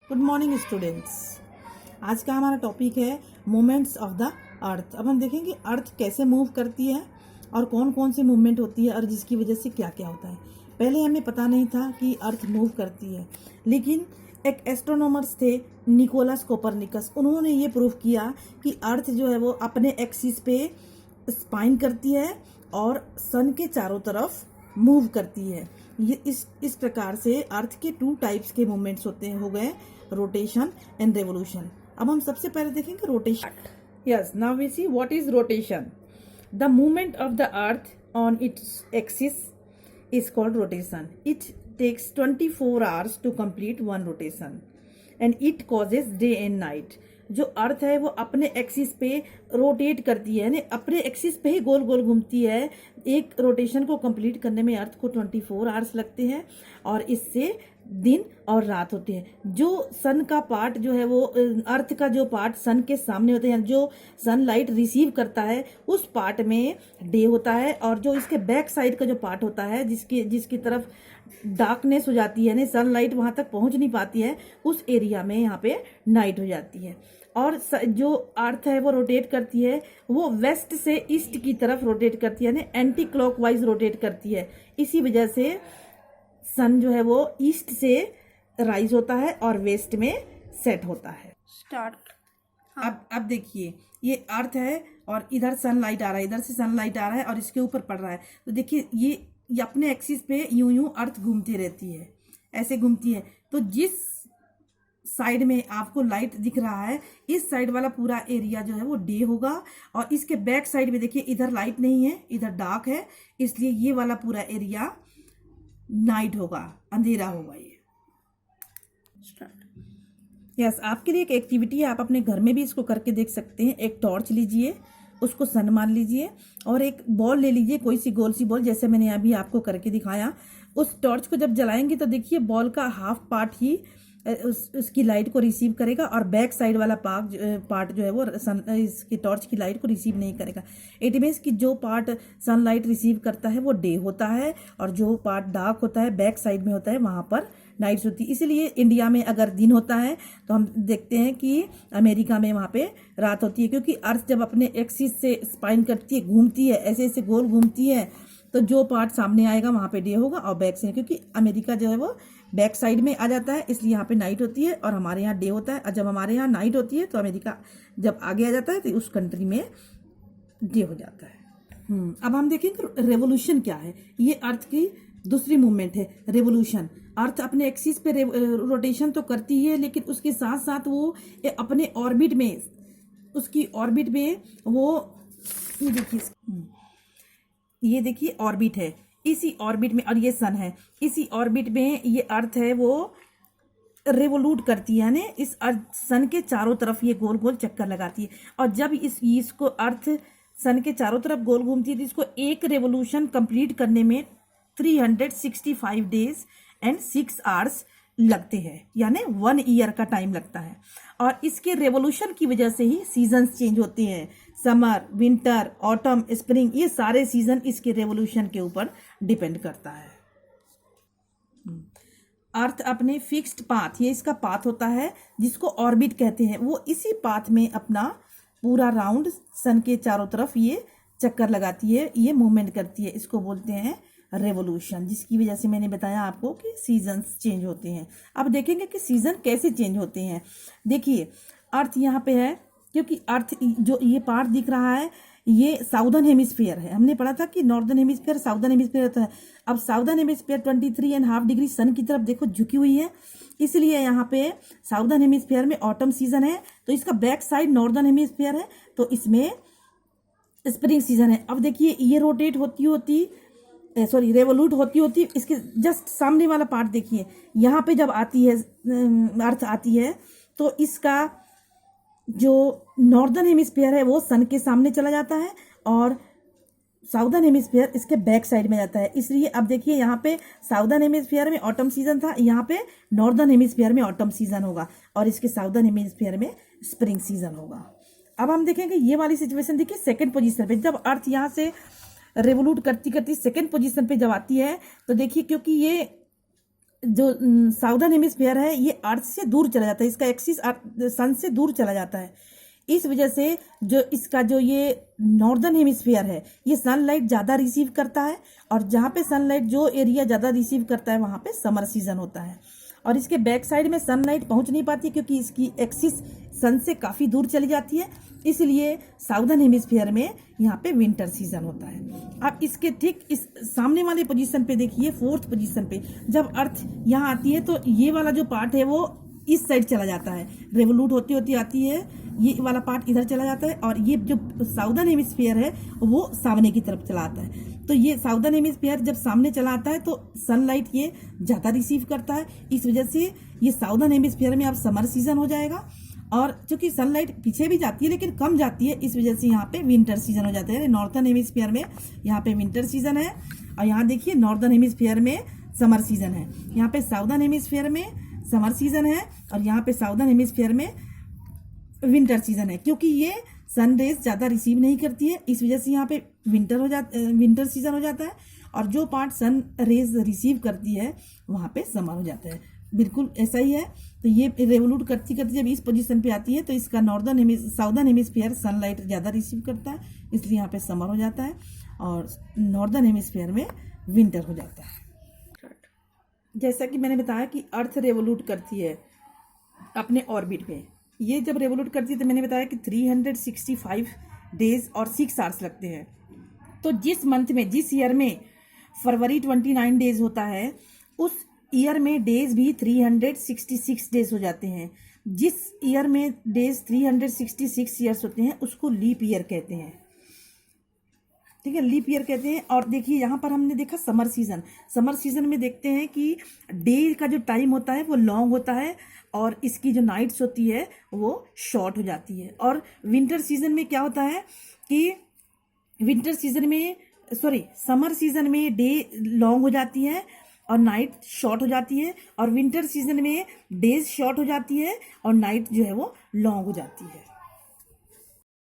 Good morning students. आज का हमारा टॉपिक है मूवमेंट्स ऑफ द अर्थ। अब हम देखेंगे अर्थ कैसे मूव करती है और कौन कौन सी मूवमेंट होती है और जिसकी वजह से क्या क्या होता है। पहले हमें पता नहीं था कि अर्थ मूव करती है, लेकिन एक एस्ट्रोनॉमर्स थे निकोलस कोपरनिकस, उन्होंने ये प्रूव किया कि अर्थ जो है वो अपने एक्सिस पे स्पाइन करती है और सन के चारों तरफ मूव करती है। ये इस प्रकार से अर्थ के 2 टाइप्स के मूवमेंट्स होते हैं, हो गए रोटेशन एंड रेवोल्यूशन। अब हम सबसे पहले देखेंगे rotation. Yes, now we see what is rotation. The movement of the earth on its axis is called rotation. It takes 24 hours to complete one rotation and it causes day and night. जो अर्थ है वो अपने axis पे rotate करती है, यानी अपने axis पे ही गोल गोल घूमती है। एक रोटेशन को कंप्लीट करने में अर्थ को 24 आवर्स लगते हैं और इससे दिन और रात होते हैं। जो सन का पार्ट जो है वो अर्थ का जो पार्ट सन के सामने होता है, जो सनलाइट रिसीव करता है उस पार्ट में डे होता है, और जो इसके बैक साइड का जो पार्ट होता है जिसकी तरफ डार्कनेस हो जाती है, यानी सनलाइट वहां तक पहुंच नहीं पाती है, उस एरिया में यहाँ पे नाइट हो जाती है। और जो अर्थ है वो रोटेट करती है, वो वेस्ट से ईस्ट की तरफ रोटेट करती है, यानी एंटी क्लॉकवाइज रोटेट करती है। इसी वजह से सन जो है वो ईस्ट से राइज होता है और वेस्ट में सेट होता है। स्टार्ट। अब देखिए, ये अर्थ है और इधर सनलाइट आ रहा है, इधर से सनलाइट आ रहा है और इसके ऊपर पड़ रहा है। तो देखिए ये अपने एक्सिस पे यूं यूं अर्थ घूमती रहती है, ऐसे घूमती है। तो जिस साइड में आपको लाइट दिख रहा है, इस साइड वाला पूरा एरिया जो है वो डे होगा, और इसके बैक साइड में देखिए इधर लाइट नहीं है, इधर डार्क है, इसलिए ये वाला पूरा एरिया नाइट होगा, अंधेरा होगा ये। यस, आपके लिए एक एक्टिविटी है, आप अपने घर में भी इसको करके देख सकते हैं। एक टॉर्च लीजिए, उसको सन मान लीजिए और एक बॉल ले लीजिए, कोई सी गोल सी बॉल, जैसे मैंने अभी आपको करके दिखाया। उस टॉर्च को जब जलाएंगे तो देखिए बॉल का हाफ पार्ट ही उसकी लाइट को रिसीव करेगा और बैक साइड वाला पार्ट जो है वो इसकी टॉर्च की लाइट को रिसीव नहीं करेगा। इट मीन्स कि जो पार्ट सनलाइट रिसीव करता है वो डे होता है और जो पार्ट डार्क होता है बैक साइड में होता है वहां पर नाइट्स होती है। इसलिए इंडिया में अगर दिन होता है तो हम देखते हैं कि अमेरिका में वहाँ पे रात होती है, क्योंकि अर्थ जब अपने एक्सिस से स्पाइन करती है, घूमती है, ऐसे ऐसे गोल घूमती है, तो जो पार्ट सामने आएगा वहाँ पे डे होगा और बैक से, क्योंकि अमेरिका जो है वो बैक साइड में आ जाता है, इसलिए यहाँ पे नाइट होती है और हमारे यहाँ डे होता है। और जब हमारे यहाँ नाइट होती है तो अमेरिका जब आगे आ जाता है तो उस कंट्री में डे हो जाता है। अब हम देखेंगे रेवोल्यूशन क्या है। ये अर्थ की दूसरी मूवमेंट है रेवोल्यूशन। अर्थ अपने एक्सिस पे रोटेशन तो करती है, लेकिन उसके साथ साथ वो अपने ऑर्बिट में, उसकी ऑर्बिट में वो ये देखिए ऑर्बिट है, इसी ऑर्बिट में, और ये सन है, इसी ऑर्बिट में ये अर्थ है वो रेवोल्यूट करती है, यानी इस अर्थ सन के चारों तरफ ये गोल गोल चक्कर लगाती है। और जब इसको अर्थ सन के चारों तरफ गोल घूमती है तो इसको एक रेवोल्यूशन कंप्लीट करने में 365 डेज एंड 6 आवर्स लगते हैं, यानी 1 ईयर का टाइम लगता है। और इसके रेवोल्यूशन की वजह से ही सीजन्स चेंज होते हैं। समर, विंटर, ऑटम, स्प्रिंग, ये सारे सीजन इसके रेवोल्यूशन के ऊपर डिपेंड करता है। अर्थ अपने फिक्स्ड पाथ, ये इसका पाथ होता है जिसको ऑर्बिट कहते हैं, वो इसी पाथ में अपना पूरा राउंड सन के चारों तरफ ये चक्कर लगाती है, ये मूवमेंट करती है, इसको बोलते हैं रेवोल्यूशन, जिसकी वजह से मैंने बताया आपको कि सीजन्स चेंज होते हैं। अब देखेंगे कि सीजन कैसे चेंज होते हैं। देखिए अर्थ यहाँ पे है, क्योंकि अर्थ जो ये पार्ट दिख रहा है ये साउदर्न हेमिस्फीयर है। हमने पढ़ा था कि नॉर्दर्न हेमिस्फीयर, साउदर्न हेमिस्फीयर होता है। अब साउदर्न हेमिस्फीयर 23.5 डिग्री सन की तरफ देखो झुकी हुई है, इसलिए यहाँ पे साउदर्न हेमिस्फीयर में ऑटम सीजन है, तो इसका बैक साइड नॉर्दर्न हेमिस्फीयर है, तो इसमें स्प्रिंग सीजन है। अब देखिए ये रोटेट रेवोल्यूट होती इसके जस्ट सामने वाला पार्ट देखिए, यहाँ पे जब आती है अर्थ आती है तो इसका जो नॉर्दर्न हेमिस्फीयर है वो सन के सामने चला जाता है और साउदर्न हेमिस्फीयर इसके बैक साइड में जाता है। इसलिए अब देखिए यहाँ पे साउदर्न हेमिस्फीयर में ऑटम सीजन था, यहाँ पे नॉर्दर्न हेमिस्फीयर में ऑटम सीजन होगा और इसके साउदर्न हेमिस्फीयर में स्प्रिंग सीजन होगा। अब हम देखेंगे ये वाली सिचुएशन, देखिए सेकेंड पोजीशन पे जब अर्थ यहाँ से रेवोल्यूट करती करती सेकेंड पोजीशन पे जब आती है तो देखिए, क्योंकि ये जो साउदर्न हेमिस्फीयर है ये अर्थ से दूर चला जाता है, इसका एक्सिस सन से दूर चला जाता है। इस वजह से जो इसका जो ये नॉर्दर्न हेमिस्फीयर है ये सनलाइट ज़्यादा रिसीव करता है, और जहाँ पे सनलाइट जो एरिया ज़्यादा रिसीव करता है वहाँ पे समर सीजन होता है। और इसके बैक साइड में सनलाइट पहुँच नहीं पाती क्योंकि इसकी एक्सिस सन से काफ़ी दूर चली जाती है, इसलिए साउदर्न हेमिस्फीयर में यहाँ पे विंटर सीजन होता है। अब इसके ठीक इस सामने वाले पोजीशन पे देखिए, फोर्थ पोजीशन पे जब अर्थ यहाँ आती है तो ये वाला जो पार्ट है वो इस साइड चला जाता है, रेवोल्यूट होती होती आती है, ये वाला पार्ट इधर चला जाता है, और ये जो साउदर्न हेमिस्फीयर है वो सामने की तरफ चला आता है। तो ये साउदर्न हेमिस्फीयर जब सामने चला आता है तो सनलाइट ये ज़्यादा रिसीव करता है, इस वजह से ये साउदर्न हेमिस्फीयर में अब समर सीजन हो जाएगा। और चूंकि सनलाइट पीछे भी जाती है लेकिन कम जाती है, इस वजह से यहाँ पे विंटर सीजन हो जाता है। नॉर्थर्न हेमिस्फीयर में यहाँ पे विंटर सीजन है, और यहाँ देखिए नॉर्दर्न हेमिस्फीयर में समर सीजन है। यहाँ पे साउदर्न हेमिस्फीयर में समर सीजन है, और यहाँ पे साउदर्न हेमिस्फीयर में विंटर सीजन है। क्योंकि ये सन रेज ज़्यादा रिसीव नहीं करती है, इस वजह से यहाँ पे विंटर सीजन हो जाता है, और जो पार्ट सन रेज रिसीव करती है वहाँ पे समर हो जाता है। बिल्कुल ऐसा ही है। तो ये रेवोल्यूट करती करती जब इस पोजीशन पे आती है तो इसका साउदर्न हेमिस्फीयर सनलाइट ज़्यादा रिसीव करता है, इसलिए यहाँ पे समर हो जाता है, और नॉर्दर्न हेमिस्फीयर में विंटर हो जाता है। जैसा कि मैंने बताया कि अर्थ रेवोल्यूट करती है अपने ऑर्बिट पे, ये जब रेवोल्यूट करती है तो मैंने बताया कि 365 डेज और 6 आवर्स लगते हैं। तो जिस मंथ में, जिस ईयर में फरवरी 29 डेज होता है, उस ईयर में डेज भी 366 डेज हो जाते हैं। जिस ईयर में डेज 366 ईयर्स होते हैं उसको लीप ईयर कहते हैं। ठीक है, लीप ईयर कहते हैं। और देखिए यहाँ पर हमने देखा समर सीजन में देखते हैं कि डे का जो टाइम होता है वो लॉन्ग होता है, और इसकी जो नाइट्स होती है वो शॉर्ट हो जाती है। और विंटर सीजन में क्या होता है कि समर सीजन में डे लॉन्ग हो जाती है और नाइट शॉर्ट हो जाती है, और विंटर सीजन में डेज शॉर्ट हो जाती है और नाइट जो है वो लॉन्ग हो जाती है।